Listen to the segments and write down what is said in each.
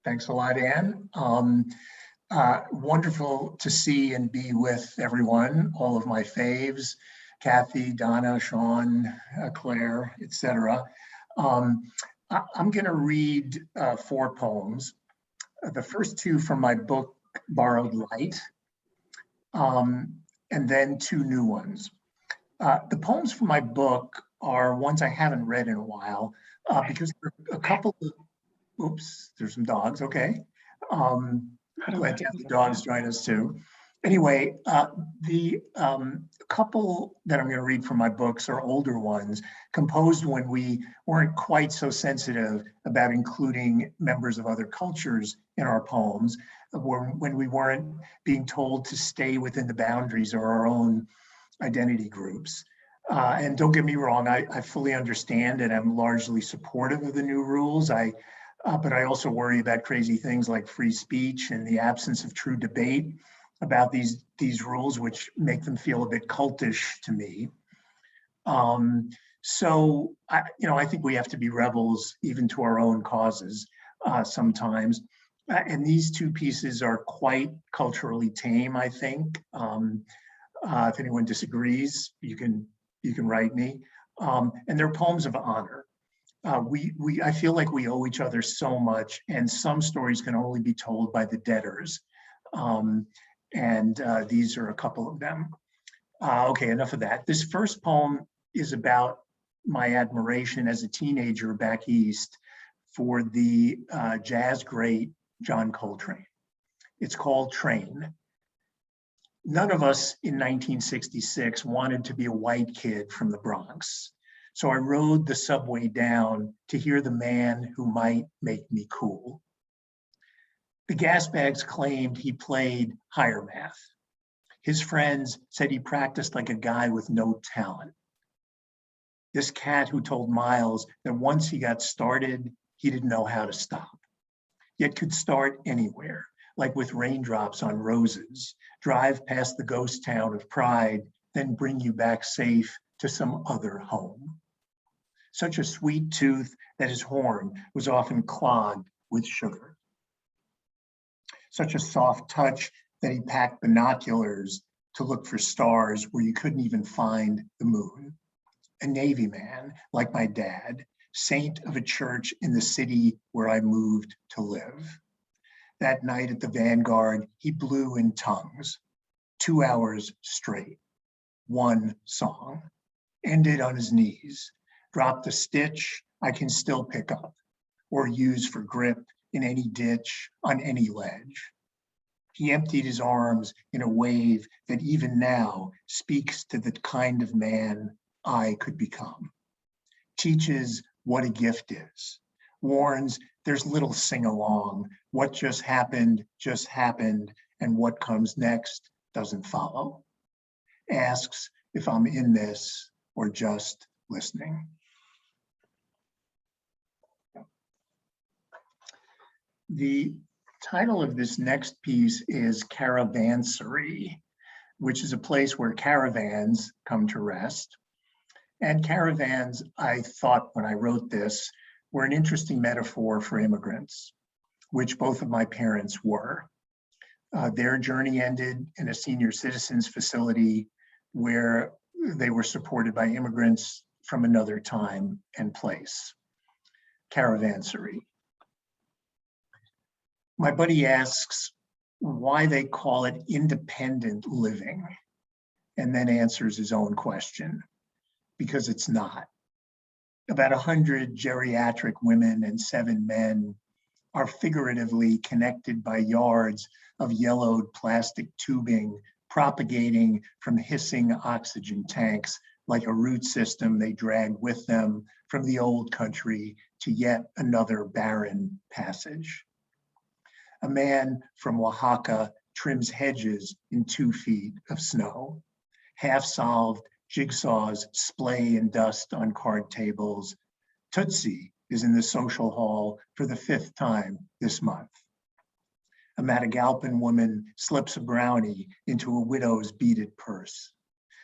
Thanks a lot, Anne. Wonderful to see and be with everyone, all of my faves, Kathe, Donna, Sean, Claire, etc. I'm going to read 4 poems. The first 2 from my book, Borrowed Light, and then 2 new ones. The poems from my book are ones I haven't read in a while because there are a couple of, oops, there's some dogs, okay. Glad to have the dogs join us too. Anyway, the couple that I'm going to read from my books are older ones, composed when we weren't quite so sensitive about including members of other cultures in our poems, when we weren't being told to stay within the boundaries of our own identity groups. And don't get me wrong, I fully understand and I'm largely supportive of the new rules. But I also worry about crazy things like free speech and the absence of true debate about these rules, which make them feel a bit cultish to me. So I think we have to be rebels even to our own causes sometimes. And these 2 pieces are quite culturally tame, I think. If anyone disagrees, you can write me. And they're poems of honor. I feel like we owe each other so much, and some stories can only be told by the debtors. These are a couple of them. Okay, enough of that. This first poem is about my admiration as a teenager back east for the jazz great John Coltrane. It's called Train. None of us in 1966 wanted to be a white kid from the Bronx. So I rode the subway down to hear the man who might make me cool. The gas bags claimed he played higher math. His friends said he practiced like a guy with no talent. This cat who told Miles that once he got started, he didn't know how to stop, yet could start anywhere, like with raindrops on roses, drive past the ghost town of pride, then bring you back safe to some other home. Such a sweet tooth that his horn was often clogged with sugar. Such a soft touch that he packed binoculars to look for stars where you couldn't even find the moon. A Navy man, like my dad, saint of a church in the city where I moved to live. That night at the Vanguard, he blew in tongues, 2 hours straight, one song, ended on his knees, dropped a stitch I can still pick up or use for grip in any ditch, on any ledge. He emptied his arms in a wave that even now speaks to the kind of man I could become. Teaches what a gift is. Warns there's little sing-along. What just happened, and what comes next doesn't follow. Asks if I'm in this or just listening. The title of this next piece is Caravansary, which is a place where caravans come to rest. And caravans, I thought when I wrote this, were an interesting metaphor for immigrants, which both of my parents were. Their journey ended in a senior citizens facility where they were supported by immigrants from another time and place. Caravansary. My buddy asks why they call it independent living, and then answers his own question, because it's not. About 100 geriatric women and 7 men are figuratively connected by yards of yellowed plastic tubing propagating from hissing oxygen tanks like a root system they dragged with them from the old country to yet another barren passage. A man from Oaxaca trims hedges in 2 feet of snow. Half-solved jigsaws splay in dust on card tables. Tootsie is in the social hall for the 5th time this month. A Matagalpan woman slips a brownie into a widow's beaded purse.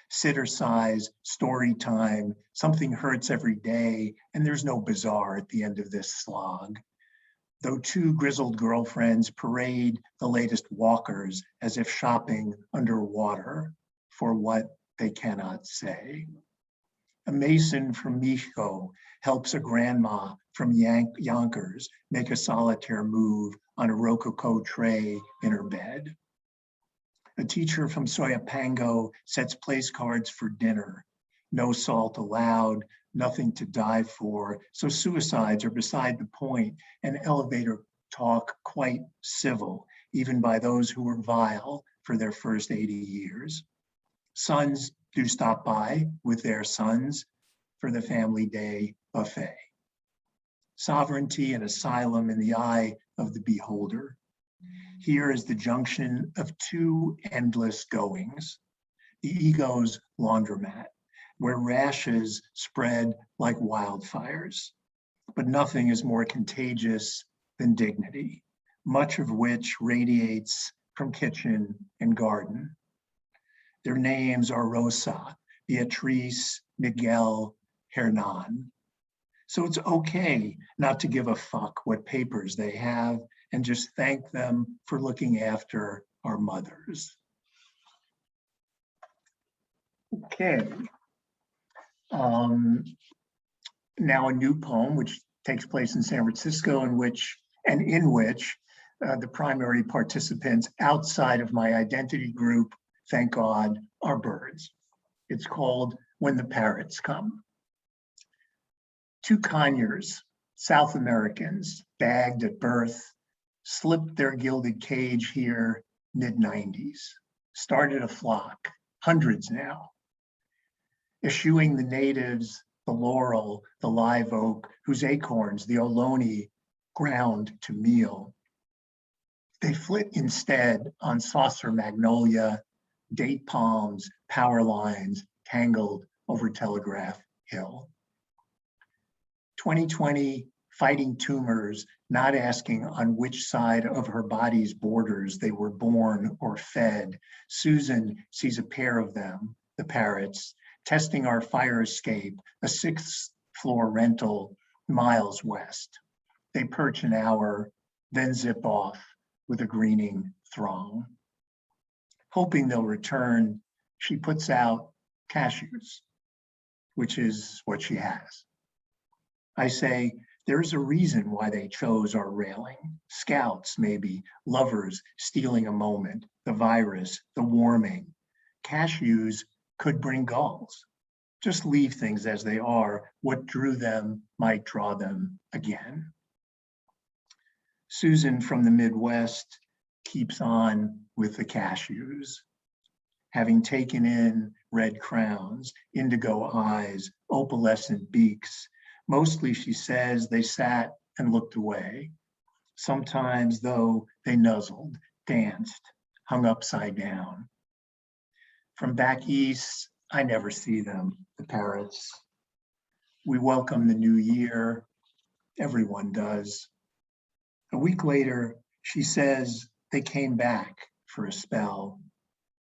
Sitter size, story time, something hurts every day, and there's no bazaar at the end of this slog. though two grizzled girlfriends parade the latest walkers as if shopping underwater for what they cannot say. A mason from Micho helps a grandma from Yonkers make a solitaire move on a Rococo tray in her bed. A teacher from Soyapango sets place cards for dinner. No salt allowed, nothing to die for, so suicides are beside the point, and elevator talk quite civil, even by those who were vile for their first 80 years. Sons do stop by with their sons for the family day buffet. Sovereignty and asylum in the eye of the beholder. Here is the junction of two endless goings. The ego's laundromat, where rashes spread like wildfires. But nothing is more contagious than dignity, much of which radiates from kitchen and garden. Their names are Rosa, Beatrice, Miguel, Hernan. So it's okay not to give a fuck what papers they have and just thank them for looking after our mothers. Okay. Now a new poem, which takes place in San Francisco, in which the primary participants outside of my identity group, thank God, are birds. It's called When the Parrots Come. Two conures, South Americans, bagged at birth, slipped their gilded cage here mid-90s, started a flock, hundreds now, eschewing the natives, the laurel, the live oak, whose acorns the Ohlone ground to meal. They flit instead on saucer magnolia, date palms, power lines, tangled over Telegraph Hill. 2020, fighting tumors, not asking on which side of her body's borders they were born or fed. Susan sees a pair of them, the parrots, testing our fire escape, a 6th floor rental miles west. They perch an hour, then zip off with a greening throng. Hoping they'll return, she puts out cashews, which is what she has. I say, there's a reason why they chose our railing. Scouts, maybe, lovers stealing a moment, the virus, the warming. Cashews could bring gulls. Just leave things as they are. What drew them might draw them again. Susan from the Midwest keeps on with the cashews. Having taken in red crowns, indigo eyes, opalescent beaks, mostly, she says, they sat and looked away. Sometimes, though, they nuzzled, danced, hung upside down. From back east, I never see them, the parrots. We welcome the new year. Everyone does. A week later, she says they came back for a spell.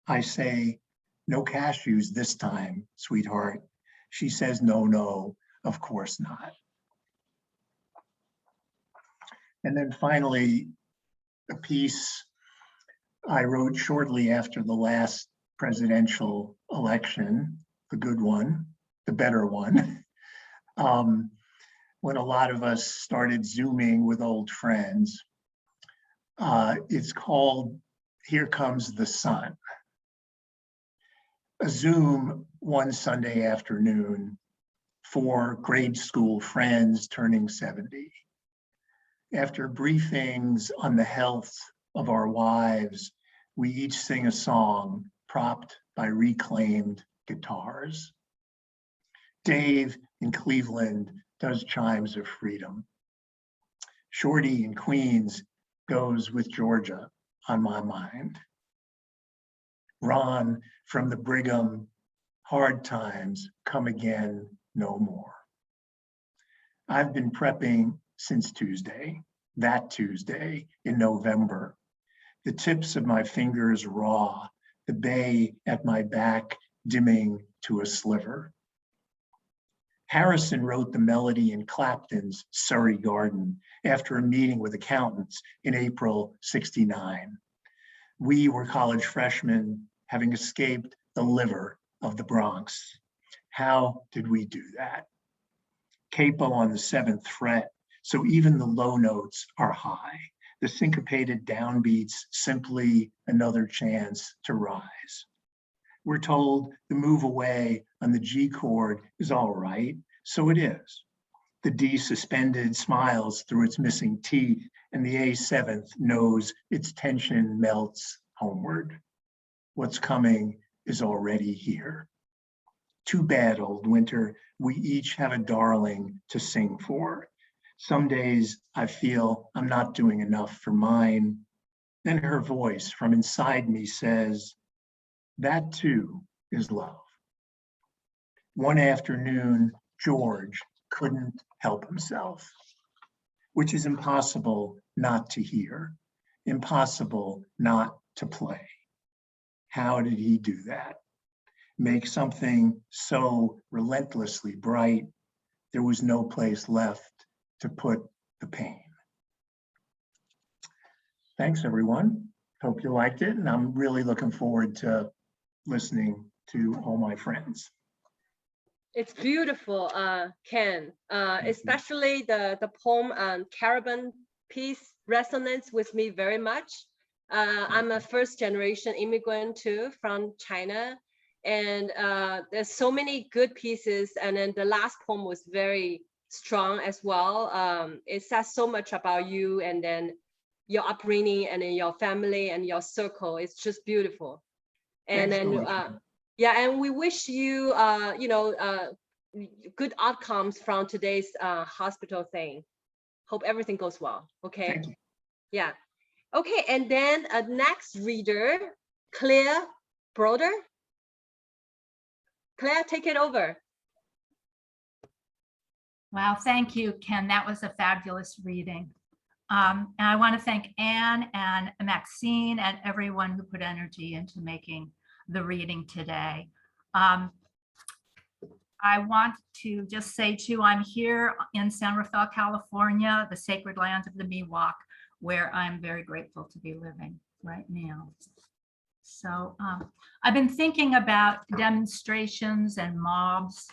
I say, no cashews this time, sweetheart. She says, no, of course not. And then finally, a piece I wrote shortly after the last presidential election, the good one, the better one, when a lot of us started Zooming with old friends. It's called Here Comes the Sun. A Zoom one Sunday afternoon for grade school friends turning 70. After briefings on the health of our wives, we each sing a song propped by reclaimed guitars. Dave in Cleveland does Chimes of Freedom. Shorty in Queens goes with Georgia on my mind. Ron from the Brigham, hard times come again no more. I've been prepping since Tuesday, that Tuesday in November. The tips of my fingers raw, the bay at my back dimming to a sliver. Harrison wrote the melody in Clapton's Surrey Garden after a meeting with accountants in April '69. We were college freshmen having escaped the liver of the Bronx. How did we do that? Capo on the 7th fret, so even the low notes are high. The syncopated downbeats simply another chance to rise. We're told the move away on the G chord is all right, so it is. The D suspended smiles through its missing teeth, and the A7th knows its tension melts homeward. What's coming is already here. Too bad, old winter, we each have a darling to sing for. Some days I feel I'm not doing enough for mine. Then her voice from inside me says, that too is love. One afternoon, George couldn't help himself, which is impossible not to hear, impossible not to play. How did he do that? Make something so relentlessly bright, there was no place left to put the pain. Thanks, everyone. Hope you liked it, and I'm really looking forward to listening to all my friends. It's beautiful, Ken. Especially the poem Caravan piece resonates with me very much. I'm a first-generation immigrant too from China, and there's so many good pieces. And then the last poem was very strong as well. It says so much about you, and then your upbringing, and then your family and your circle. It's just beautiful. And then yeah, and we wish you good outcomes from today's hospital thing. Hope everything goes well. Okay. Thank you. Yeah. Okay, and then next reader, Claire Broder. Claire, take it over. Wow, thank you, Ken. That was a fabulous reading. And I want to thank Anne and Maxine and everyone who put energy into making the reading today. I want to just say too, I'm here in San Rafael, California, the sacred land of the Miwok, where I'm very grateful to be living right now. So I've been thinking about demonstrations and mobs,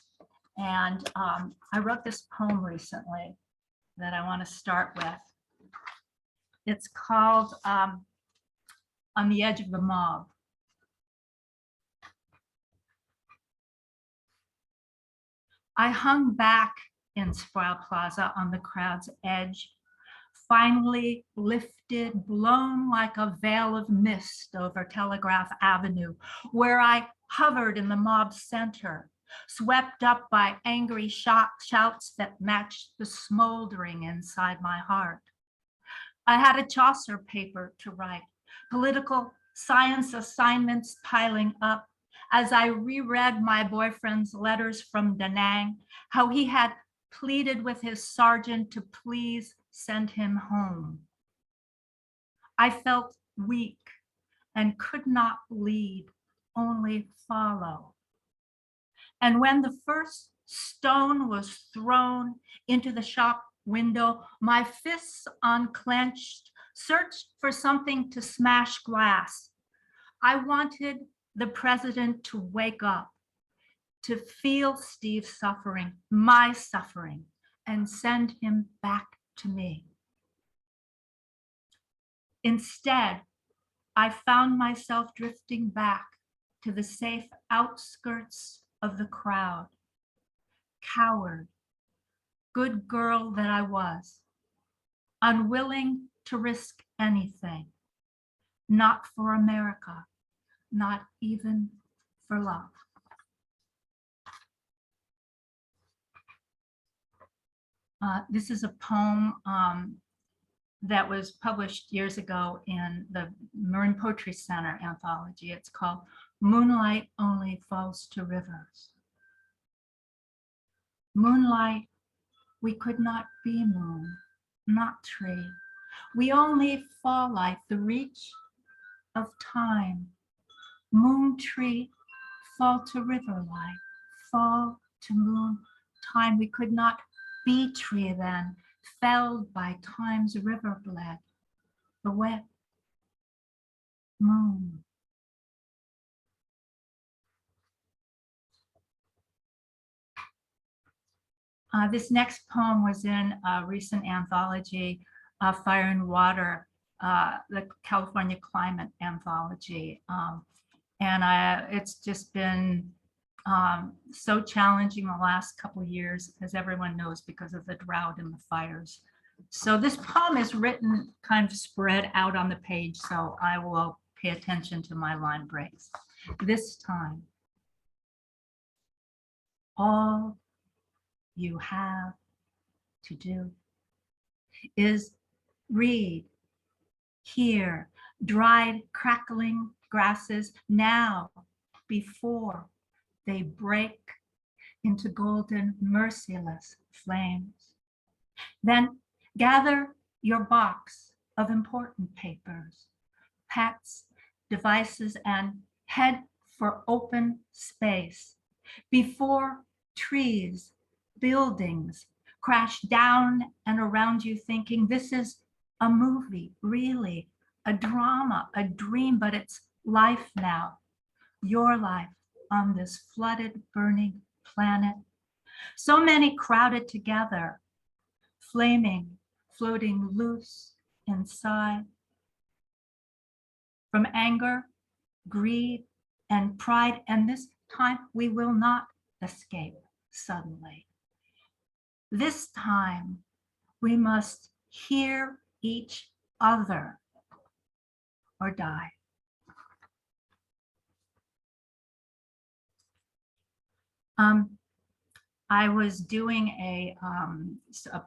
and I wrote this poem recently that I want to start with. It's called On the Edge of the Mob. I hung back in Sproul Plaza on the crowd's edge, finally lifted, blown like a veil of mist over Telegraph Avenue, where I hovered in the mob center, swept up by angry shouts that matched the smoldering inside my heart. I had a Chaucer paper to write, political science assignments piling up, as I reread my boyfriend's letters from Da Nang, how he had pleaded with his sergeant to please send him home. I felt weak and could not lead, only follow. And when the first stone was thrown into the shop window, my fists unclenched, searched for something to smash glass. I wanted the president to wake up, to feel Steve's suffering, my suffering, and send him back to me. Instead, I found myself drifting back to the safe outskirts of the crowd, coward, good girl that I was, unwilling to risk anything, not for America, not even for love. This is a poem that was published years ago in the Marin Poetry Center anthology. It's called Moonlight Only Falls to Rivers. Moonlight, we could not be moon, not tree. We only fall like the reach of time. Moon tree, fall to river light, fall to moon time we could not be tree then, felled by time's river bled, the wet moon. This next poem was in a recent anthology, Fire and Water, the California Climate Anthology. It's just been so challenging the last couple of years, as everyone knows, because of the drought and the fires. So this poem is written kind of spread out on the page, so I will pay attention to my line breaks. This time, all you have to do is read, hear, dried, crackling grasses now, before they break into golden, merciless flames. Then gather your box of important papers, pets, devices, and head for open space before trees, buildings crash down and around you, thinking this is a movie, really, a drama, a dream, but it's life now, your life on this flooded, burning planet. So many crowded together, flaming, floating loose inside. From anger, greed, and pride, and this time we will not escape suddenly. This time we must hear each other or die. I was doing a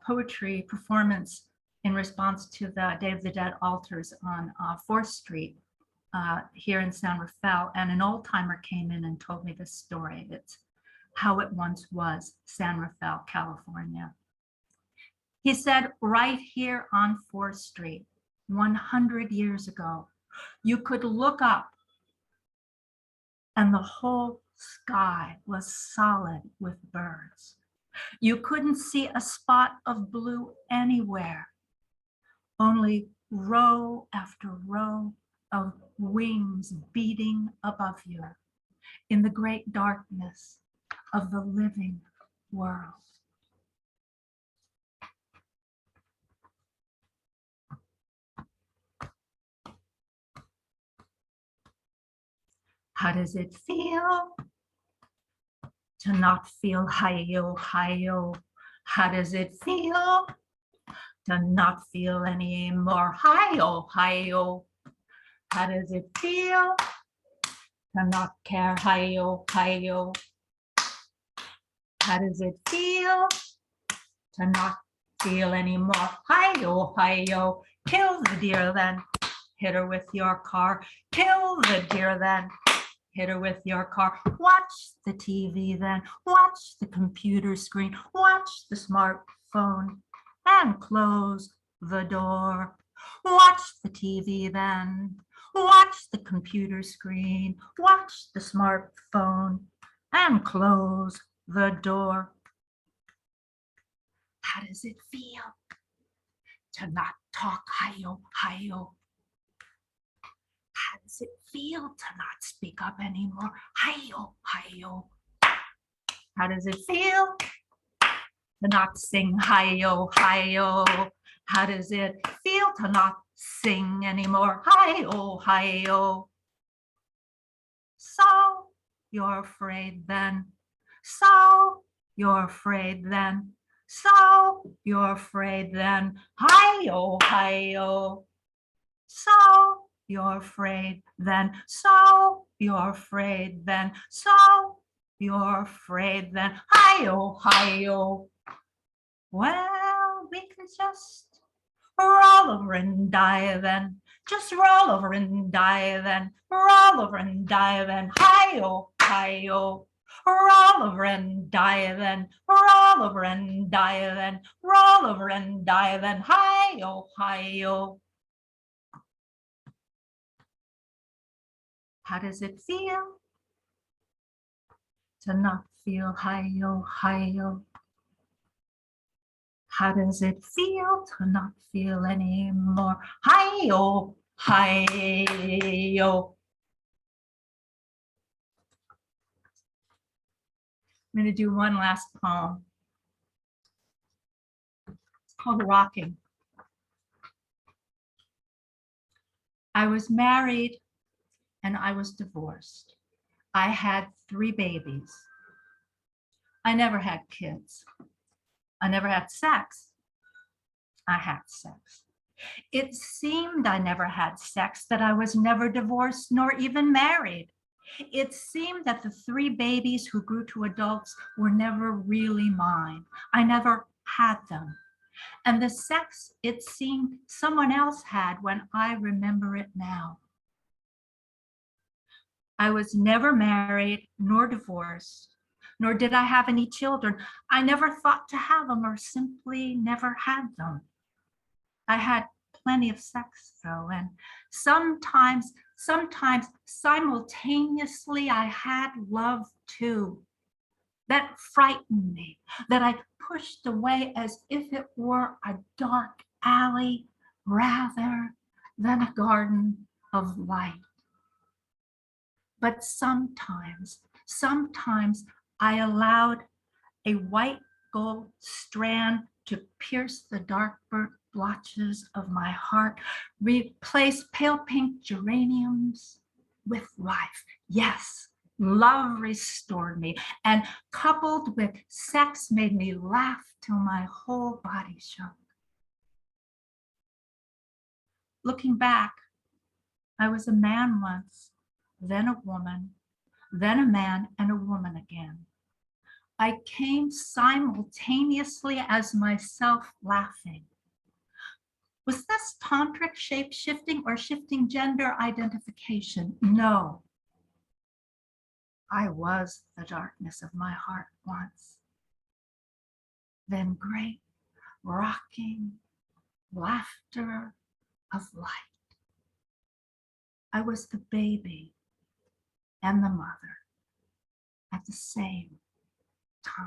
poetry performance in response to the Day of the Dead altars on 4th Street here in San Rafael, and an old timer came in and told me this story. It's how it once was, San Rafael, California. He said, right here on 4th Street, 100 years ago, you could look up and the whole sky was solid with birds. You couldn't see a spot of blue anywhere, only row after row of wings beating above you in the great darkness of the living world. How does it feel to not feel hi-yo, hi-yo? How does it feel to not feel any more hi-yo, hi-yo? How does it feel to not care, hi-yo, hi-yo? How does it feel to not feel any more hi-yo, hi-yo? Kill the deer then, hit her with your car. Kill the deer then, hit her with your car. Watch the TV then, watch the computer screen, watch the smartphone, and close the door. Watch the TV then, watch the computer screen, watch the smartphone, and close the door. How does it feel to not talk hi-yo, hi-yo? How does it feel to not speak up anymore? Hi-yo, hi-yo. How does it feel to not sing hi-yo, hi-yo? How does it feel to not sing anymore? Hi-yo, hi-yo. So you're afraid then. So you're afraid then. So you're afraid then. Hi-yo, hi-yo. So you're afraid then. So you're afraid then. So you're afraid then. Hi-yo, hi-yo. Well, we can just roll over and die then. Just roll over and die then. Roll over and die then. Hi-yo, hi-yo. Roll over and die then. Roll over and die then. Roll over and die then. Hi-yo, hi-yo. How does it feel to not feel hi-yo, hi-yo? How does it feel to not feel anymore? Hi-yo, hi-yo. I'm going to do one last poem. It's called Rocking. I was married and I was divorced. I had 3 babies. I never had kids. I never had sex. I had sex. It seemed I never had sex, that I was never divorced nor even married. It seemed that the 3 babies who grew to adults were never really mine. I never had them. And the sex, it seemed someone else had when I remember it now. I was never married nor divorced, nor did I have any children. I never thought to have them or simply never had them. I had plenty of sex though, and sometimes simultaneously I had love too. That frightened me, that I pushed away as if it were a dark alley rather than a garden of light. But sometimes I allowed a white gold strand to pierce the dark burnt blotches of my heart, replace pale pink geraniums with life. Yes, love restored me, and coupled with sex made me laugh till my whole body shook. Looking back, I was a man once, then a woman, then a man and a woman again. I came simultaneously as myself laughing. Was this tantric shape-shifting or shifting gender identification? No. I was the darkness of my heart once. Then great rocking laughter of light. I was the baby and the mother at the same time.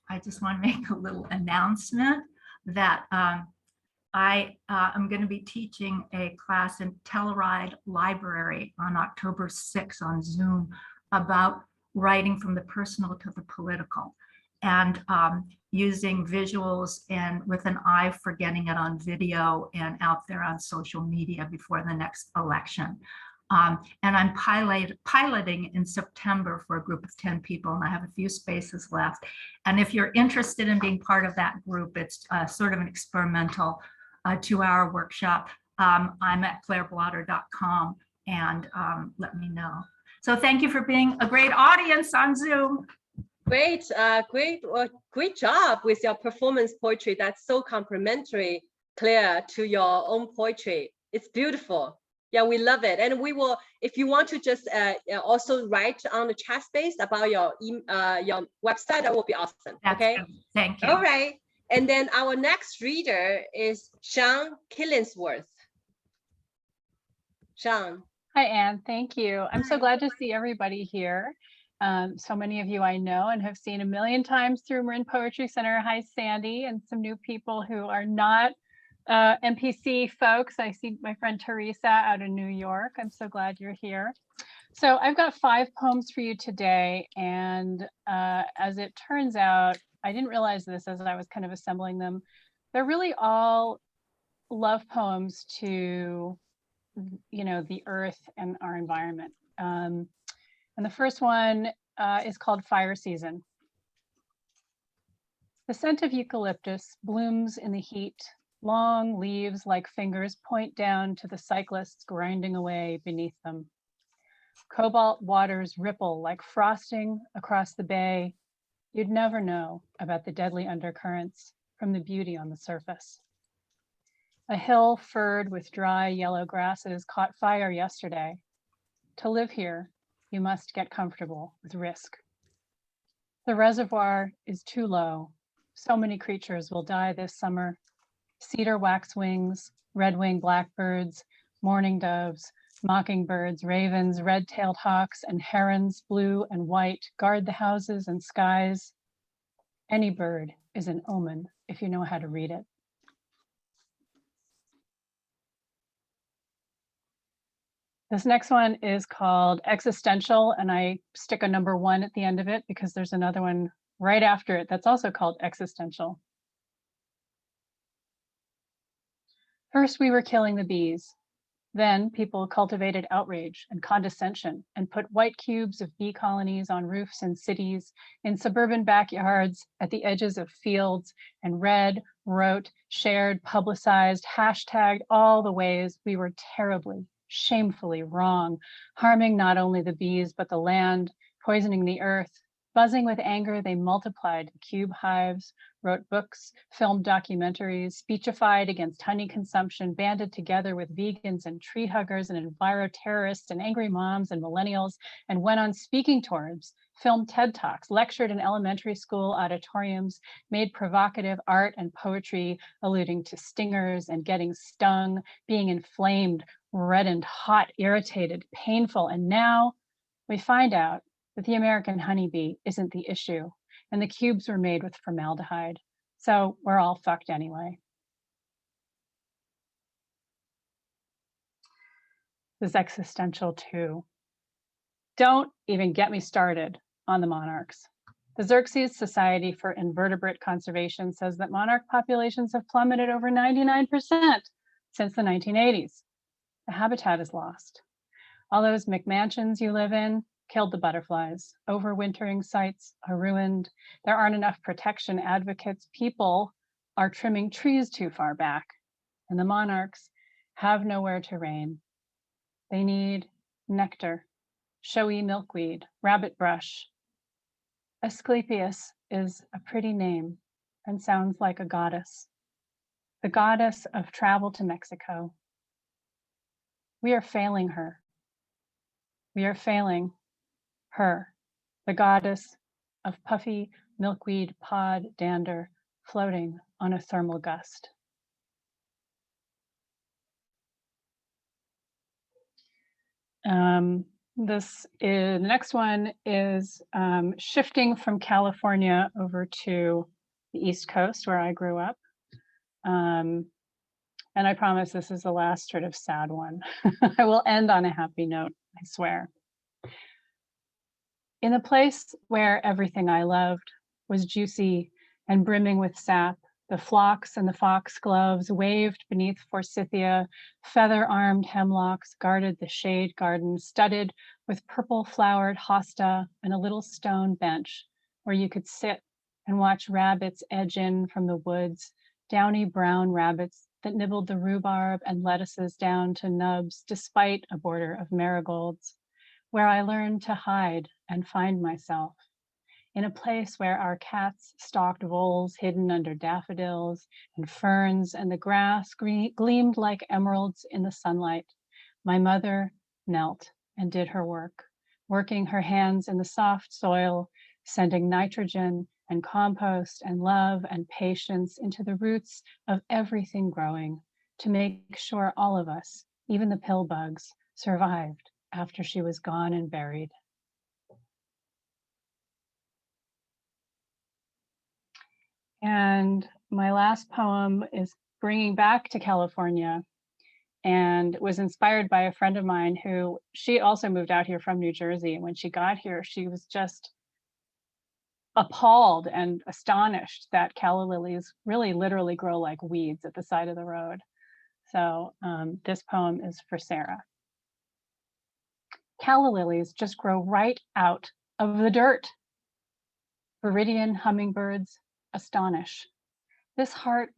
I just want to make a little announcement that I am going to be teaching a class in Telluride Library on October 6th on Zoom about writing from the personal to the political, and using visuals and with an eye for getting it on video and out there on social media before the next election. And I'm piloting in September for a group of 10 people, and I have a few spaces left. And if you're interested in being part of that group, it's sort of an experimental 2-hour workshop. I'm at claireblotter.com, and let me know. So thank you for being a great audience on Zoom. Great, great job with your performance poetry. That's so complimentary, Claire, to your own poetry. It's beautiful. Yeah, we love it. And we will, if you want to just also write on the chat space about your website, that will be awesome. That's okay. Good. Thank you. All right. And then our next reader is Sean Killensworth. Sean. Hi, Anne. Thank you. I'm so glad to see everybody here. So many of you I know and have seen a million times through Marin Poetry Center. Hi, Sandy, and some new people who are not NPC folks. I see my friend Teresa out in New York. I'm so glad you're here. So I've got 5 poems for you today. And as it turns out, I didn't realize this as I was kind of assembling them. They're really all love poems to, you know, the earth and our environment. And the first one is called Fire Season. The scent of eucalyptus blooms in the heat. Long leaves like fingers point down to the cyclists grinding away beneath them. Cobalt waters ripple like frosting across the bay. You'd never know about the deadly undercurrents from the beauty on the surface. A hill furred with dry yellow grasses caught fire yesterday. To live here, you must get comfortable with risk. The reservoir is too low. So many creatures will die this summer. Cedar waxwings, red-winged blackbirds, mourning doves, Mockingbirds, ravens, red-tailed hawks, and herons, blue and white, guard the houses and skies. Any bird is an omen if you know how to read it. This next one is called Existential, and I stick a number 1 at the end of it because there's another one right after it that's also called Existential. First, we were killing the bees. Then people cultivated outrage and condescension and put white cubes of bee colonies on roofs in cities, in suburban backyards, at the edges of fields, and read, wrote, shared, publicized, hashtagged all the ways we were terribly, shamefully wrong, harming not only the bees, but the land, poisoning the earth. Buzzing with anger, they multiplied cube hives, wrote books, filmed documentaries, speechified against honey consumption, banded together with vegans and tree huggers and enviro-terrorists and angry moms and millennials, and went on speaking tours, filmed TED Talks, lectured in elementary school auditoriums, made provocative art and poetry alluding to stingers and getting stung, being inflamed, reddened, hot, irritated, painful. And now we find out that the American honeybee isn't the issue, and the cubes were made with formaldehyde. So we're all fucked anyway. This is existential too. Don't even get me started on the monarchs. The Xerxes Society for Invertebrate Conservation says that monarch populations have plummeted over 99% since the 1980s. The habitat is lost. All those McMansions you live in killed the butterflies. Overwintering sites are ruined. There aren't enough protection advocates. People are trimming trees too far back, and the monarchs have nowhere to reign. They need nectar, showy milkweed, rabbit brush. Asclepius is a pretty name and sounds like a goddess, the goddess of travel to Mexico. We are failing her. We are failing her, the goddess of puffy milkweed pod dander floating on a thermal gust. The next one is shifting from California over to the East Coast where I grew up. And I promise this is the last sort of sad one. I will end on a happy note, I swear. In a place where everything I loved was juicy and brimming with sap, the phlox and the foxgloves waved beneath forsythia, feather-armed hemlocks guarded the shade garden, studded with purple-flowered hosta and a little stone bench where you could sit and watch rabbits edge in from the woods, downy brown rabbits that nibbled the rhubarb and lettuces down to nubs despite a border of marigolds, where I learned to hide and find myself, in a place where our cats stalked voles hidden under daffodils and ferns, and the grass gleamed like emeralds in the sunlight. My mother knelt and did her work, working her hands in the soft soil, sending nitrogen and compost and love and patience into the roots of everything growing to make sure all of us, even the pill bugs, survived after she was gone and buried. And my last poem is bringing back to California and was inspired by a friend of mine who, she also moved out here from New Jersey. And when she got here, she was just appalled and astonished that calla lilies really literally grow like weeds at the side of the road. So this poem is for Sarah. Calla lilies just grow right out of the dirt. Viridian hummingbirds astonish. This heart,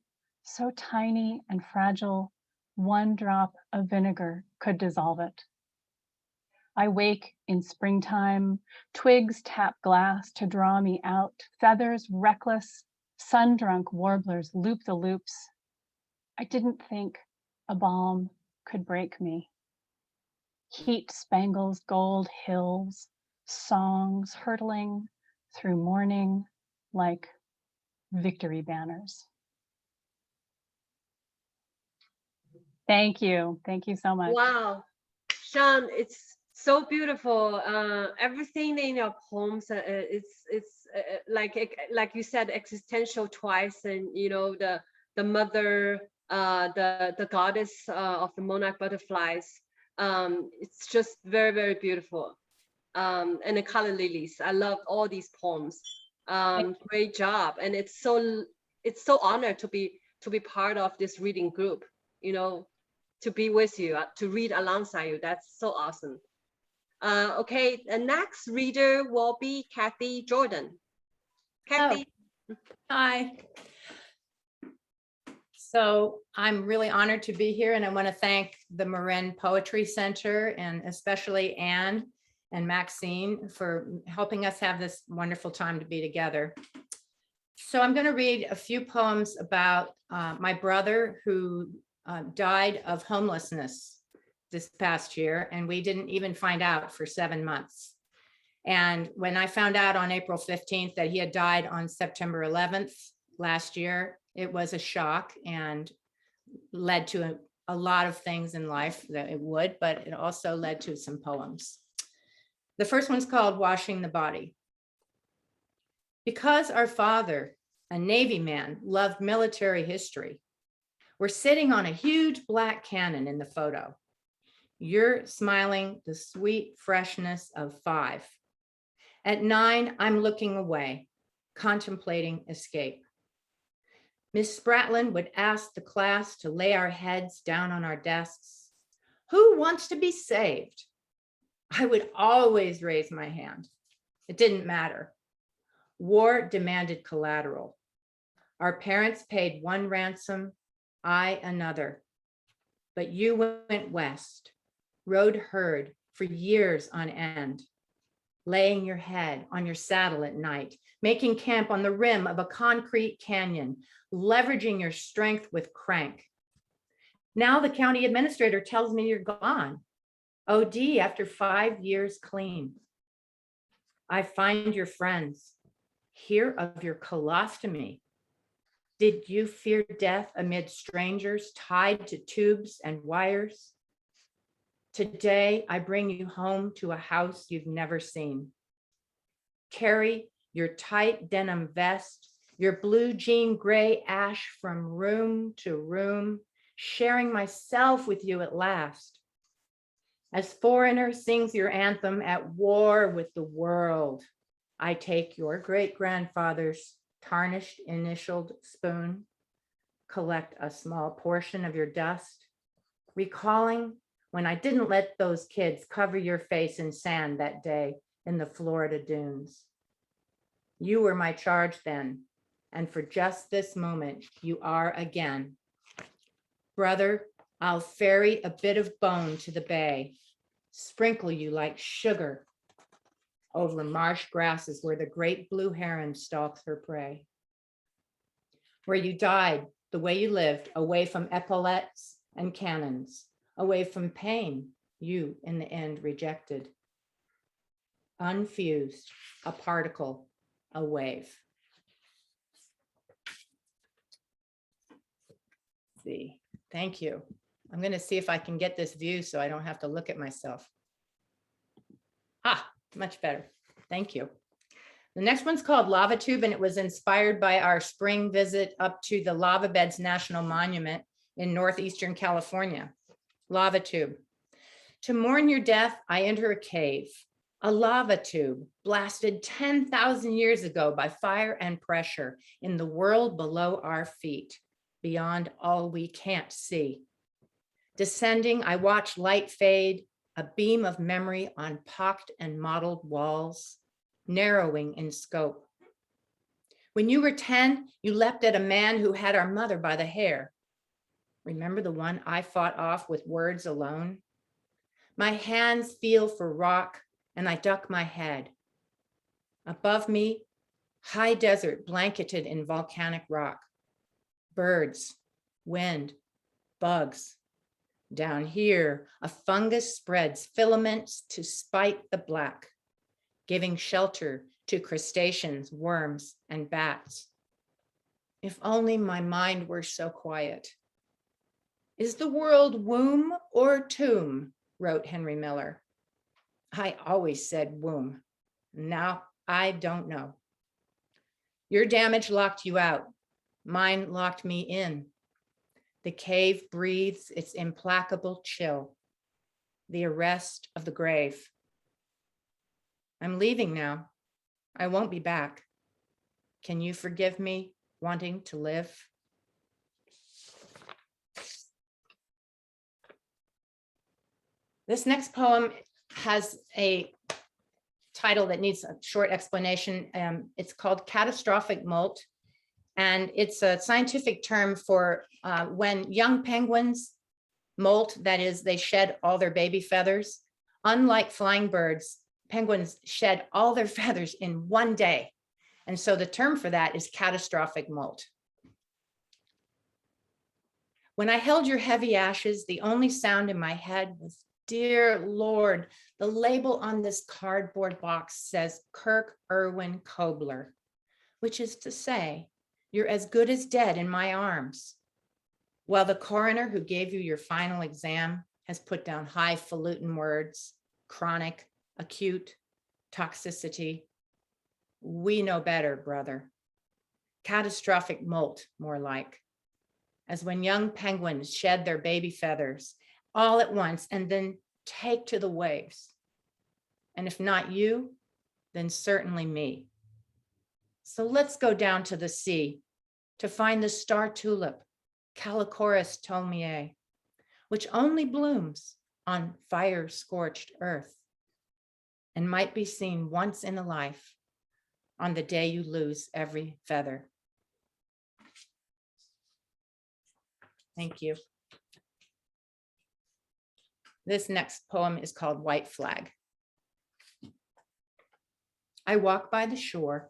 so tiny and fragile, one drop of vinegar could dissolve it. I wake in springtime, twigs tap glass to draw me out, feathers reckless, sun-drunk warblers loop the loops. I didn't think a balm could break me. Heat spangles gold hills, songs hurtling through morning like victory banners. Thank you. Thank you so much. Wow. Siân, it's so beautiful. Everything in your poems, it's like you said, existential twice, and you know the mother, the goddess of the monarch butterflies. It's just very, very beautiful. And the color lilies. I love all these poems. Great job, and it's so honored to be part of this reading group. You know, to be with you, to read alongside you. That's so awesome. Okay, the next reader will be Kathe Jordan. Kathe. Hi. So I'm really honored to be here, and I want to thank the Marin Poetry Center and especially Anne and Maxine for helping us have this wonderful time to be together. So I'm going to read a few poems about my brother who died of homelessness this past year, and we didn't even find out for 7 months. And when I found out on April 15th that he had died on September 11th last year, it was a shock and led to a lot of things in life that it would, but it also led to some poems. The first one's called Washing the Body. Because our father, a Navy man, loved military history, we're sitting on a huge black cannon in the photo. You're smiling the sweet freshness of 5. At 9, I'm looking away, contemplating escape. Miss Spratlin would ask the class to lay our heads down on our desks. Who wants to be saved? I would always raise my hand. It didn't matter. War demanded collateral. Our parents paid one ransom, I another. But you went west, rode herd for years on end, laying your head on your saddle at night, making camp on the rim of a concrete canyon, leveraging your strength with crank. Now the county administrator tells me you're gone. OD after 5 years clean. I find your friends, hear of your colostomy. Did you fear death amid strangers tied to tubes and wires? Today, I bring you home to a house you've never seen. Carry your tight denim vest, your blue jean gray ash from room to room, sharing myself with you at last. As foreigner sings your anthem at war with the world, I take your great-grandfather's tarnished initialed spoon, collect a small portion of your dust, recalling when I didn't let those kids cover your face in sand that day in the Florida dunes. You were my charge then, and for just this moment, you are again. Brother, I'll ferry a bit of bone to the bay, sprinkle you like sugar over marsh grasses where the great blue heron stalks her prey. Where you died the way you lived, away from epaulettes and cannons, away from pain you in the end rejected. Unfused, a particle, a wave. See, thank you. I'm going to see if I can get this view so I don't have to look at myself. Much better. Thank you. The next one's called Lava Tube, and it was inspired by our spring visit up to the Lava Beds National Monument in northeastern California. Lava Tube. To mourn your death, I enter a cave, a lava tube blasted 10,000 years ago by fire and pressure in the world below our feet, beyond all we can't see. Descending, I watch light fade, a beam of memory on pocked and mottled walls, narrowing in scope. When you were 10, you leapt at a man who had our mother by the hair. Remember the one I fought off with words alone? My hands feel for rock and I duck my head. Above me, high desert blanketed in volcanic rock. Birds, wind, bugs. Down here, a fungus spreads filaments to spite the black, giving shelter to crustaceans, worms, and bats. If only my mind were so quiet. Is the world womb or tomb? wrote Henry Miller. I always said womb. Now I don't know. Your damage locked you out. Mine locked me in. The cave breathes its implacable chill, the arrest of the grave. I'm leaving now. I won't be back. Can you forgive me wanting to live? This next poem has a title that needs a short explanation. It's called Catastrophic Molt, and it's a scientific term for when young penguins molt, that is, they shed all their baby feathers. Unlike flying birds, penguins shed all their feathers in one day. And so the term for that is catastrophic molt. When I held your heavy ashes, the only sound in my head was, dear Lord, the label on this cardboard box says Kirk Irwin Kobler, which is to say, you're as good as dead in my arms. While the coroner who gave you your final exam has put down highfalutin words, chronic, acute, toxicity. We know better, brother. Catastrophic molt, more like, as when young penguins shed their baby feathers all at once and then take to the waves. And if not you, then certainly me. So let's go down to the sea to find the star tulip, Calicoris Tolmier, which only blooms on fire-scorched earth and might be seen once in a life on the day you lose every feather. Thank you. This next poem is called White Flag. I walk by the shore,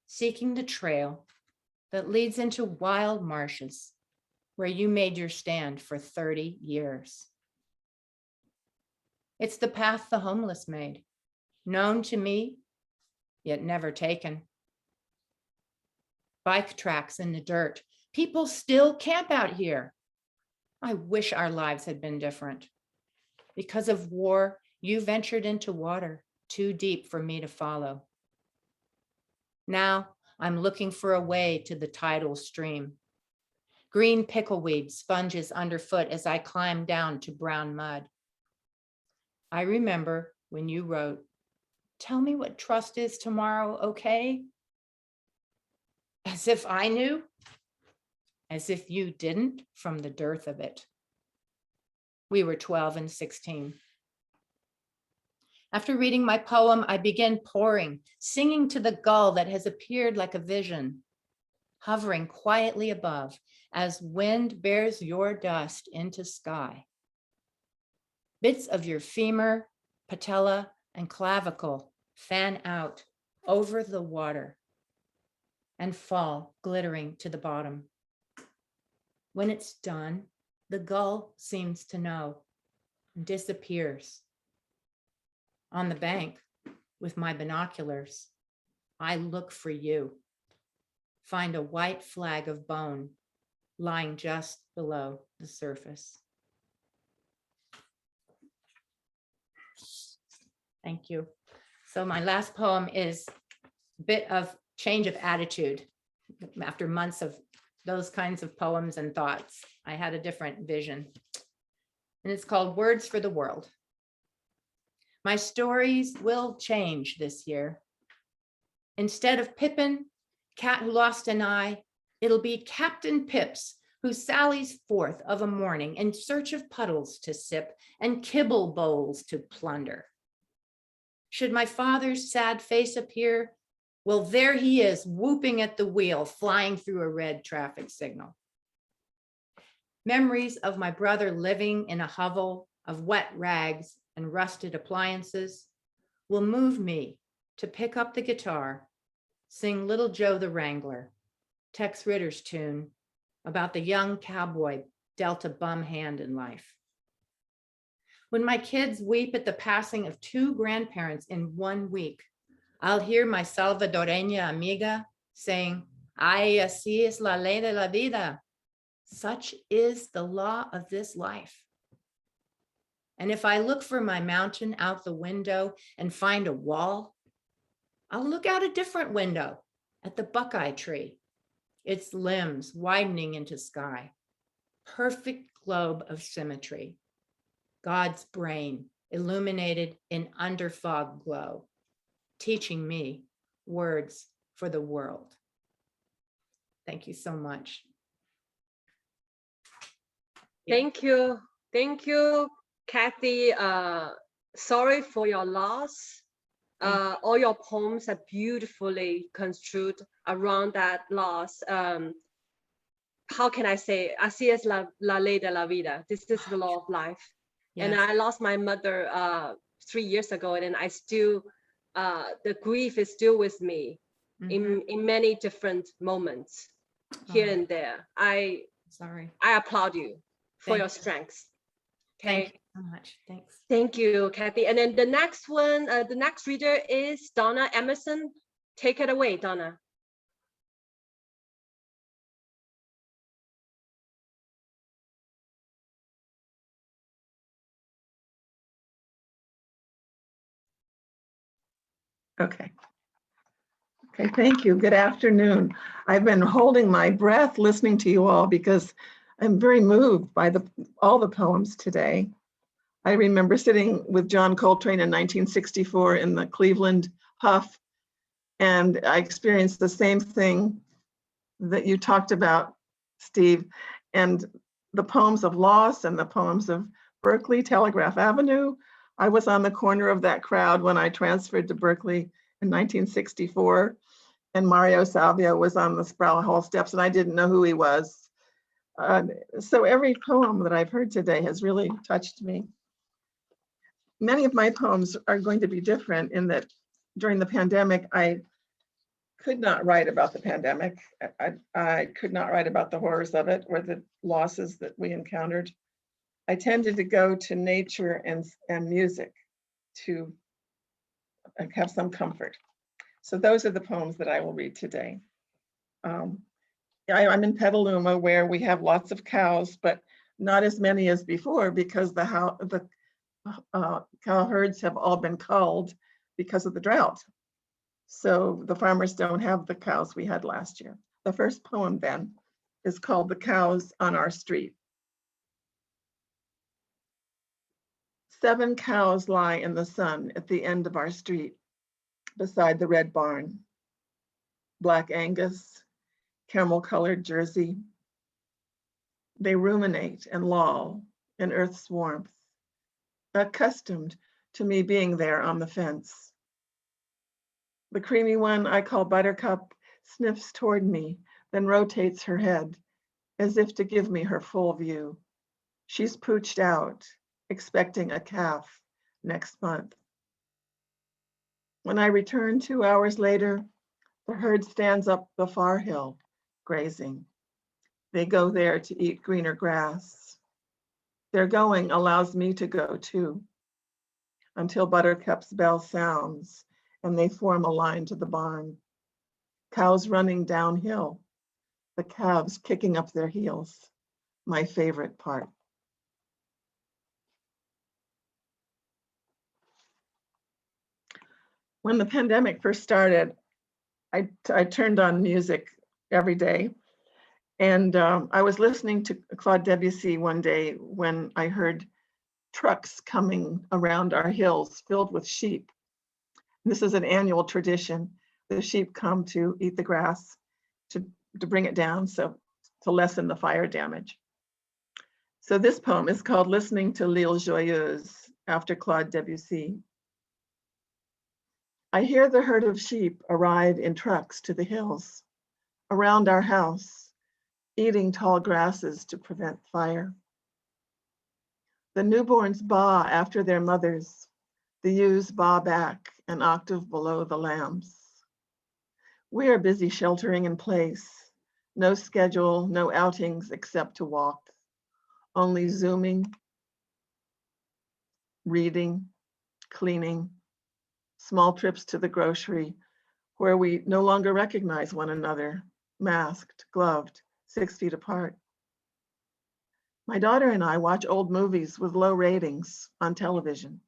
seeking the trail that leads into wild marshes where you made your stand for 30 years. It's the path the homeless made, known to me, yet never taken. Bike tracks in the dirt. People still camp out here. I wish our lives had been different. Because of war, you ventured into water too deep for me to follow. Now I'm looking for a way to the tidal stream. Green pickleweed sponges underfoot as I climb down to brown mud. I remember when you wrote, "Tell me what trust is tomorrow, okay?" As if I knew, as if you didn't from the dearth of it. We were 12 and 16. After reading my poem, I began pouring, singing to the gull that has appeared like a vision, hovering quietly above as wind bears your dust into sky. Bits of your femur, patella, and clavicle fan out over the water and fall glittering to the bottom. When it's done, the gull seems to know and disappears. On the bank, with my binoculars, I look for you. Find a white flag of bone lying just below the surface. Thank you. So my last poem is a bit of change of attitude. After months of those kinds of poems and thoughts, I had a different vision. And it's called Words for the World. My stories will change this year. Instead of Pippin, cat who lost an eye, it'll be Captain Pips who sallies forth of a morning in search of puddles to sip and kibble bowls to plunder. Should my father's sad face appear, well, there he is, whooping at the wheel, flying through a red traffic signal. Memories of my brother living in a hovel of wet rags and rusted appliances will move me to pick up the guitar, sing Little Joe the Wrangler, Tex Ritter's tune about the young cowboy dealt a bum hand in life. When my kids weep at the passing of 2 grandparents in 1 week, I'll hear my Salvadoreña amiga saying, "Ay, así es la ley de la vida." Such is the law of this life. And if I look for my mountain out the window and find a wall, I'll look out a different window at the buckeye tree, its limbs widening into sky. Perfect globe of symmetry. God's brain illuminated in underfog glow, teaching me words for the world. Thank you so much. Thank you. Thank you, Kathe. Sorry for your loss. All your poems are beautifully construed around that loss. How can I say? Así es la ley de la vida. This is the law of life. Yes. And I lost my mother 3 years ago, and I still, the grief is still with me in many different moments here and there. Sorry. I applaud you for Thank your you. strength. Thank you so much. Thanks. Thank you, Kathe. And then the next one, the next reader is Donna Emerson. Take it away, Donna. Okay. Okay, thank you. Good afternoon. I've been holding my breath listening to you all because I'm very moved by all the poems today. I remember sitting with John Coltrane in 1964 in the Cleveland Huff, and I experienced the same thing that you talked about, Steve, and the poems of loss and the poems of Berkeley, Telegraph Avenue. I was on the corner of that crowd when I transferred to Berkeley in 1964, and Mario Salvia was on the Sproul Hall steps, and I didn't know who he was. So every poem that I've heard today has really touched me. Many of my poems are going to be different in that during the pandemic, I could not write about the pandemic. I could not write about the horrors of it or the losses that we encountered. I tended to go to nature and music to have some comfort. So those are the poems that I will read today. I'm in Petaluma where we have lots of cows, but not as many as before because the cow herds have all been culled because of the drought. So the farmers don't have the cows we had last year. The first poem then is called The Cows on Our Street. 7 cows lie in the sun at the end of our street, beside the red barn. Black Angus, caramel-colored Jersey. They ruminate and loll in earth's warmth, accustomed to me being there on the fence. The creamy one I call Buttercup sniffs toward me, then rotates her head as if to give me her full view. She's pooched out, expecting a calf next month. When I return 2 hours later, the herd stands up the far hill, grazing. They go there to eat greener grass. Their going allows me to go too, until Buttercup's bell sounds and they form a line to the barn. Cows running downhill, the calves kicking up their heels, my favorite part. When the pandemic first started, I turned on music every day. And I was listening to Claude Debussy one day when I heard trucks coming around our hills filled with sheep. This is an annual tradition. The sheep come to eat the grass to bring it down, so to lessen the fire damage. So this poem is called Listening to L'Île Joyeuse after Claude Debussy. I hear the herd of sheep arrive in trucks to the hills around our house, eating tall grasses to prevent fire. The newborns baa after their mothers. The ewes baa back an octave below the lambs. We are busy sheltering in place. No schedule, no outings except to walk. Only Zooming, reading, cleaning, small trips to the grocery where we no longer recognize one another, masked, gloved, 6 feet apart. My daughter and I watch old movies with low ratings on television.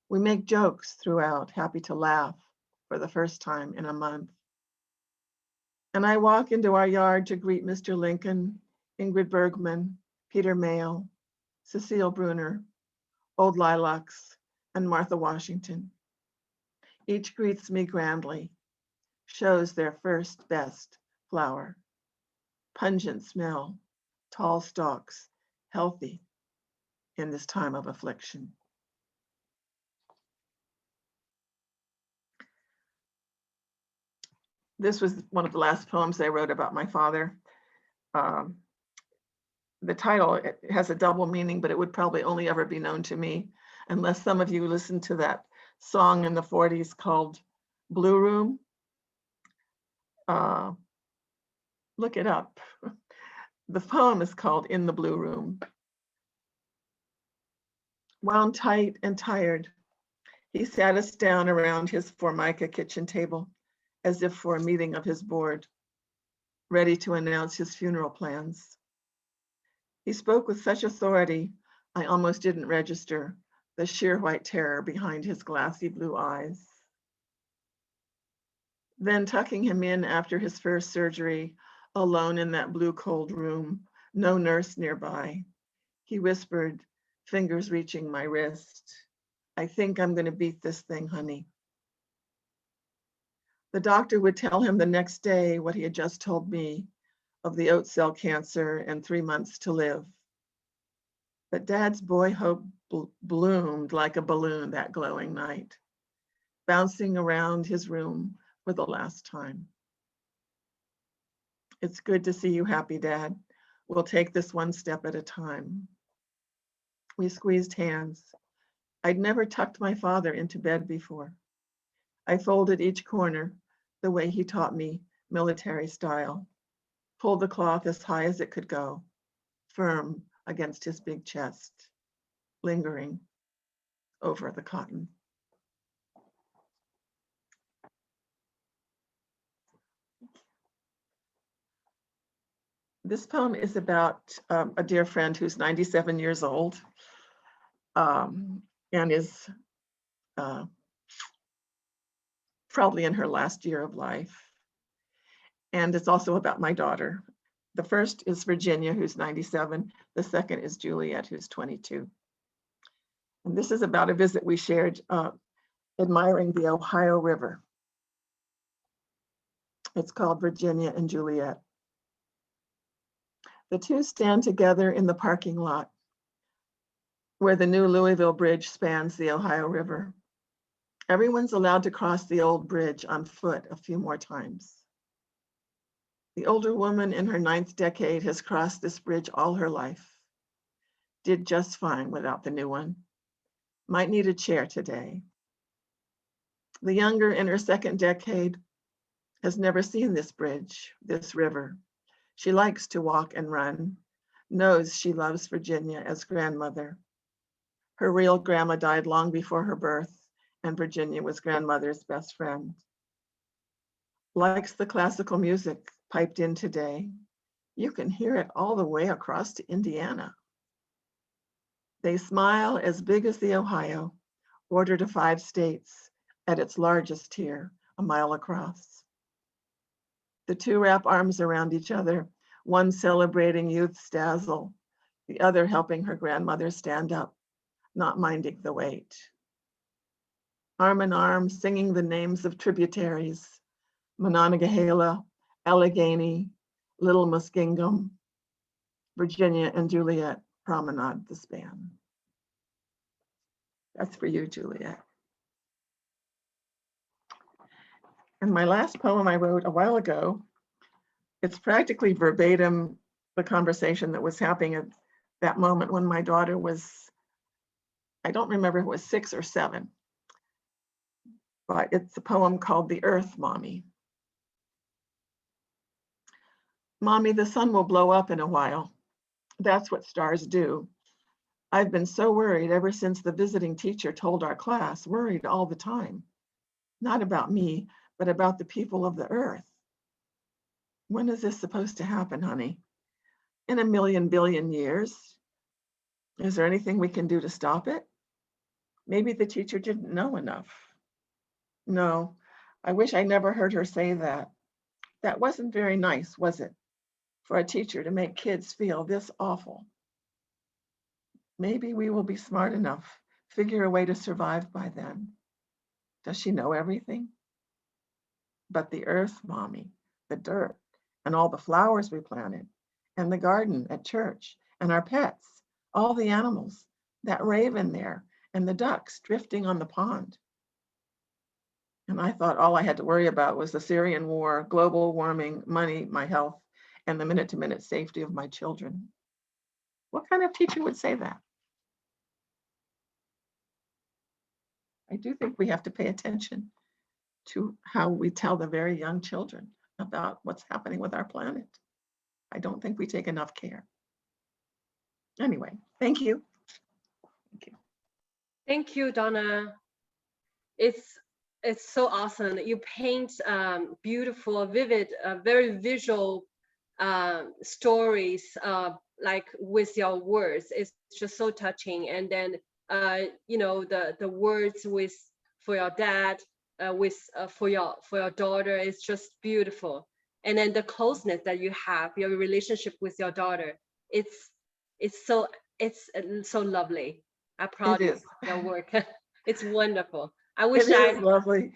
We make jokes throughout, happy to laugh for the first time in a month. And I walk into our yard to greet Mr. Lincoln, Ingrid Bergman, Peter Mayle, Cecile Brunner, Old Lilacs, and Martha Washington. Each greets me grandly, shows their first best flower. Pungent smell, tall stalks, healthy in this time of affliction. This was one of the last poems I wrote about my father. The title, it has a double meaning, but it would probably only ever be known to me unless some of you listened to that song in the 40s called Blue Room. Look it up. The poem is called In the Blue Room. Wound tight and tired, he sat us down around his Formica kitchen table, as if for a meeting of his board, ready to announce his funeral plans. He spoke with such authority, I almost didn't register the sheer white terror behind his glassy blue eyes. Then tucking him in after his first surgery, alone in that blue cold room, no nurse nearby, he whispered, fingers reaching my wrist, I think I'm gonna beat this thing, honey. The doctor would tell him the next day what he had just told me of the oat cell cancer and 3 months to live. But Dad's boy hope bloomed like a balloon that glowing night, bouncing around his room for the last time. It's good to see you happy, Dad. We'll take this one step at a time. We squeezed hands. I'd never tucked my father into bed before. I folded each corner the way he taught me, military style. Pulled the cloth as high as it could go, firm against his big chest, lingering over the cotton. This poem is about a dear friend who's 97 years old and is probably in her last year of life. And it's also about my daughter. The first is Virginia, who's 97. The second is Juliet, who's 22. And this is about a visit we shared admiring the Ohio River. It's called Virginia and Juliet. The two stand together in the parking lot where the new Louisville Bridge spans the Ohio River. Everyone's allowed to cross the old bridge on foot a few more times. The older woman in her 9th decade has crossed this bridge all her life. Did just fine without the new one. Might need a chair today. The younger in her 2nd decade has never seen this bridge, this river. She likes to walk and run, knows she loves Virginia as grandmother. Her real grandma died long before her birth, and Virginia was grandmother's best friend. Likes the classical music piped in today. You can hear it all the way across to Indiana. They smile as big as the Ohio, border to 5 states at its largest tier, a mile across. The two wrap arms around each other, one celebrating youth's dazzle, the other helping her grandmother stand up, not minding the weight. Arm in arm, singing the names of tributaries, Monongahela, Allegheny, Little Muskingum, Virginia and Juliet promenade the span. That's for you, Juliet. And my last poem I wrote a while ago, it's practically verbatim the conversation that was happening at that moment when my daughter was, I don't remember if it was 6 or 7, but it's a poem called The Earth, Mommy. Mommy, the sun will blow up in a while. That's what stars do. I've been so worried ever since the visiting teacher told our class, worried all the time. Not about me, but about the people of the earth. When is this supposed to happen, honey? in a million billion years. Is there anything we can do to stop it? Maybe the teacher didn't know enough. No, I wish I never heard her say that. That wasn't very nice, was it? For a teacher to make kids feel this awful. Maybe we will be smart enough, figure a way to survive by then. Does she know everything? But the earth, Mommy, the dirt, and all the flowers we planted, and the garden at church, and our pets, all the animals, that raven there, and the ducks drifting on the pond. And I thought all I had to worry about was the Syrian war, global warming, money, my health, and the minute-to-minute safety of my children. What kind of teacher would say that? I do think we have to pay attention to how we tell the very young children about what's happening with our planet. I don't think we take enough care. Anyway, thank you. Thank you. Thank you, Donna. It's so awesome that you paint beautiful, vivid, very visual stories like with your words. It's just so touching. And then you know, the words with for your dad, for your daughter is just beautiful. And then the closeness that you have, your relationship with your daughter, it's so lovely. I'm proud of your work. It's wonderful. I wish It is lovely.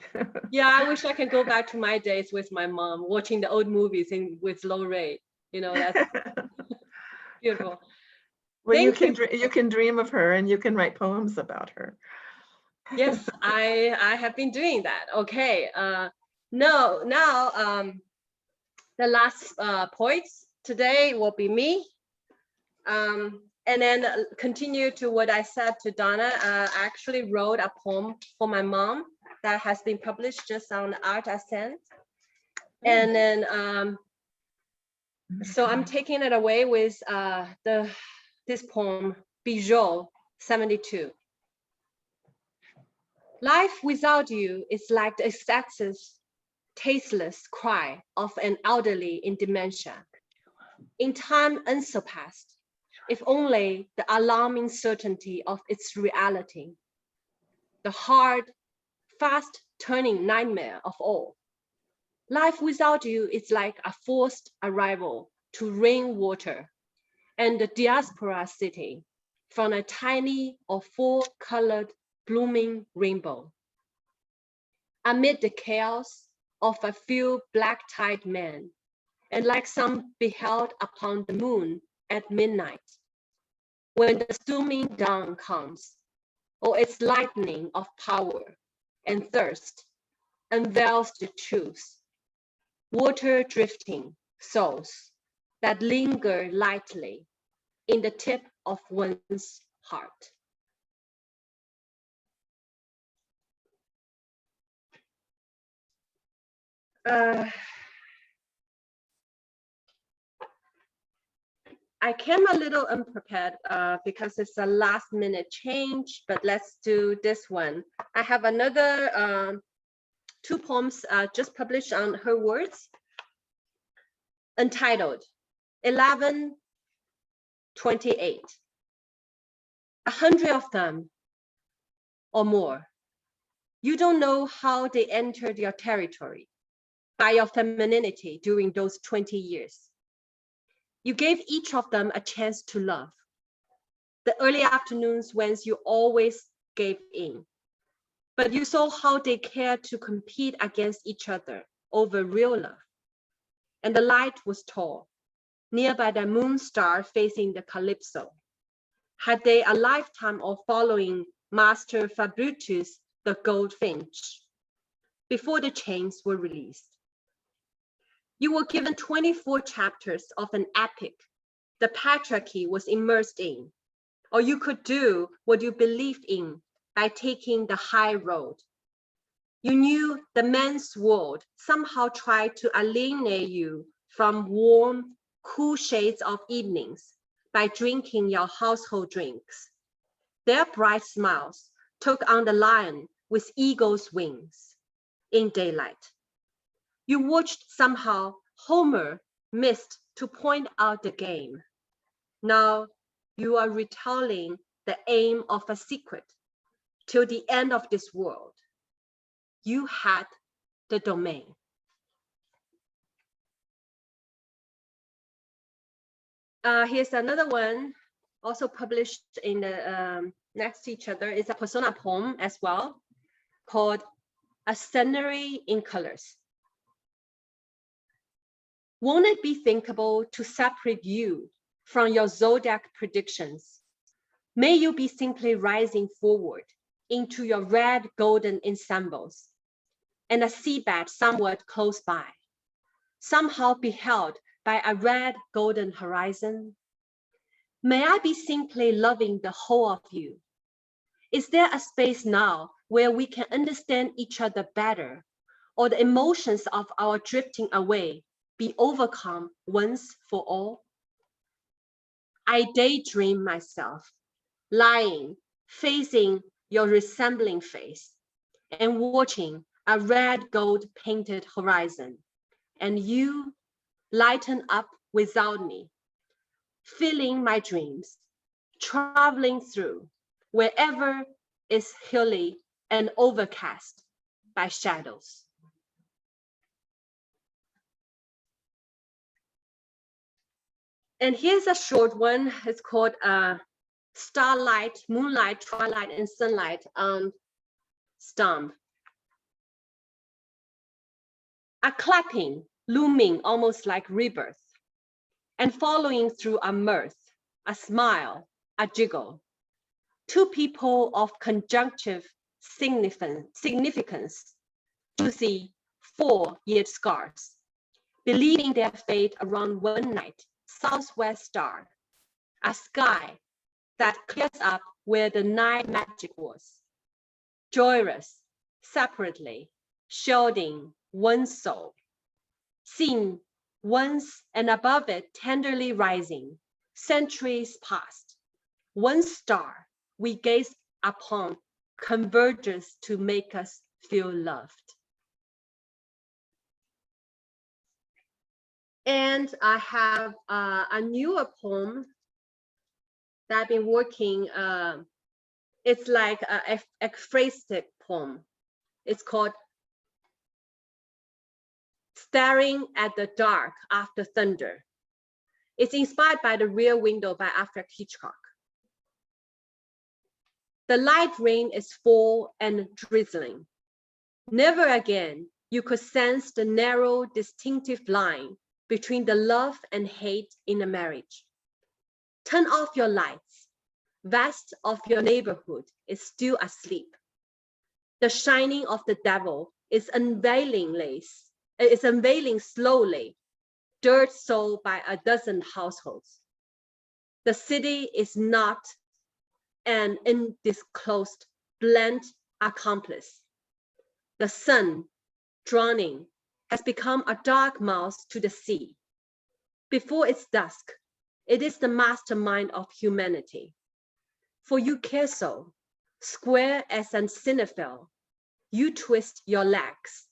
yeah, I wish I could go back to my days with my mom, watching the old movies with low rate. You know, that's beautiful. Well, you can dream of her and you can write poems about her. Yes, I have been doing that. Okay. Now the last poets today will be me. And then continue to what I said to Donna. I actually wrote a poem for my mom that has been published just on Art Ascent. And then so I'm taking it away with this poem, Bijou 72. Life without you is like the excessive, tasteless cry of an elderly in dementia, in time unsurpassed, if only the alarming certainty of its reality, the hard, fast-turning nightmare of all. Life without you is like a forced arrival to rainwater and the diaspora city from a tiny or four-colored blooming rainbow. Amid the chaos of a few black-tied men, and like some beheld upon the moon at midnight, when the storming dawn comes, or its lightning of power and thirst unveils the truth, water drifting souls that linger lightly in the tip of one's heart. I came a little unprepared because it's a last minute change, but let's do this one. I have another two poems just published on her words, entitled 1128. 100 of them or more. You don't know how they entered your territory by your femininity during those 20 years. You gave each of them a chance to love. The early afternoons when you always gave in, but you saw how they cared to compete against each other over real love. And the light was tall, near by the moon star facing the calypso. Had they a lifetime of following Master Fabricius, the goldfinch, before the chains were released. You were given 24 chapters of an epic the patriarchy was immersed in, or you could do what you believed in by taking the high road. You knew the men's world somehow tried to alienate you from warm, cool shades of evenings by drinking your household drinks. Their bright smiles took on the lion with eagle's wings in daylight. You watched somehow Homer missed to point out the game. Now you are retelling the aim of a secret till the end of this world. You had the domain. Here's another one, also published in the next to each other. It's a persona poem as well, called A Scenery in Colors. Won't it be thinkable to separate you from your zodiac predictions? May you be simply rising forward into your red golden ensembles, and a seabed somewhat close by, somehow beheld by a red golden horizon? May I be simply loving the whole of you? Is there a space now where we can understand each other better, or the emotions of our drifting away be overcome once for all? I daydream myself, lying, facing your resembling face, and watching a red gold painted horizon, and you lighten up without me, filling my dreams, traveling through wherever is hilly and overcast by shadows. And here's a short one. It's called Starlight, Moonlight, Twilight, and Sunlight on Stump. A clapping, looming almost like rebirth, and following through a mirth, a smile, a jiggle. Two people of conjunctive significance, juicy, four yet scarce, believing their fate around one night, southwest star, a sky that clears up where the night magic was, joyous, separately, shielding one soul, seen once and above it tenderly rising, centuries past, one star we gaze upon converges to make us feel loved. And I have a newer poem that I've been working. It's like a ekphrastic poem. It's called Staring at the Dark After Thunder. It's inspired by The Rear Window by Alfred Hitchcock. The light rain is full and drizzling. Never again you could sense the narrow, distinctive line between the love and hate in a marriage. Turn off your lights. Vast of your neighborhood is still asleep. The shining of the devil is unveiling slowly, dirt sold by a dozen households. The city is not an undisclosed, blunt accomplice. The sun, drowning, has become a dark mouth to the sea. Before it's dusk, it is the mastermind of humanity. For you care so, square as an cinephile, you twist your legs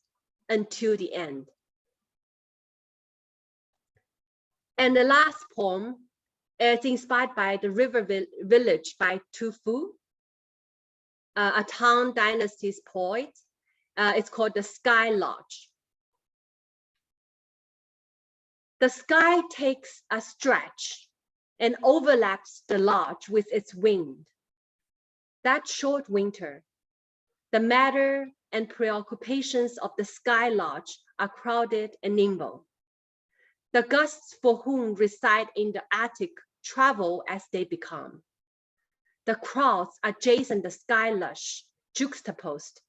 until the end. And the last poem is inspired by The River Village by Tu Fu, a Tang Dynasty's poet. It's called The Sky Lodge. The sky takes a stretch and overlaps the lodge with its wind. That short winter, the matter and preoccupations of the sky lodge are crowded and nimble. The gusts for whom reside in the attic travel as they become. The crowds adjacent the sky lodge juxtaposed.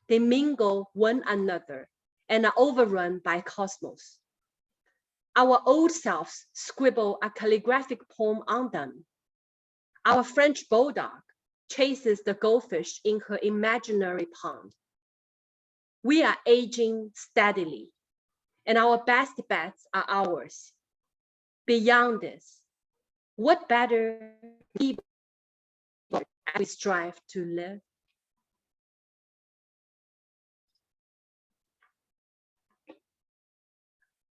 They mingle one another and are overrun by cosmos. Our old selves scribble a calligraphic poem on them. Our French bulldog chases the goldfish in her imaginary pond. We are aging steadily, and our best bets are ours. Beyond this, what better we strive to live?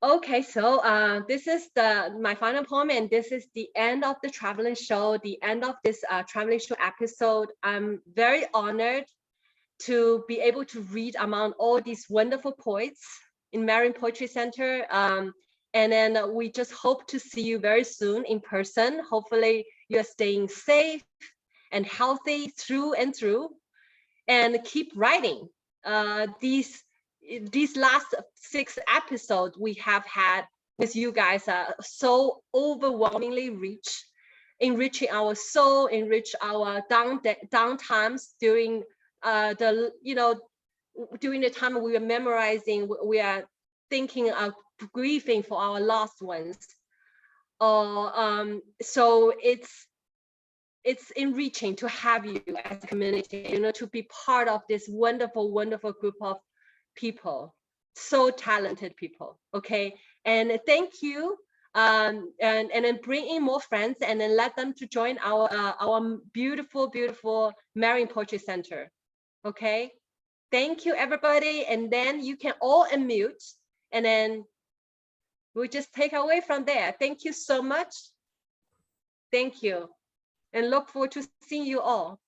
Okay, so this is my final poem, and this is the end of the traveling show, the end of this traveling show episode. I'm very honored to be able to read among all these wonderful poets in Marin Poetry Center. And then we just hope to see you very soon in person. Hopefully you're staying safe and healthy through and through, and keep writing. These last 6 episodes we have had with you guys are so overwhelmingly rich, enriching our soul, enrich our down times during during the time we are memorizing, we are thinking of grieving for our lost ones. So it's enriching to have you as a community, to be part of this wonderful, wonderful group of people, so talented people. Okay, and thank you. And then bring in more friends, and then let them to join our beautiful, beautiful Marin Poetry Center. Okay, thank you, everybody. And then you can all unmute, and then we'll just take away from there. Thank you so much. Thank you. And look forward to seeing you all.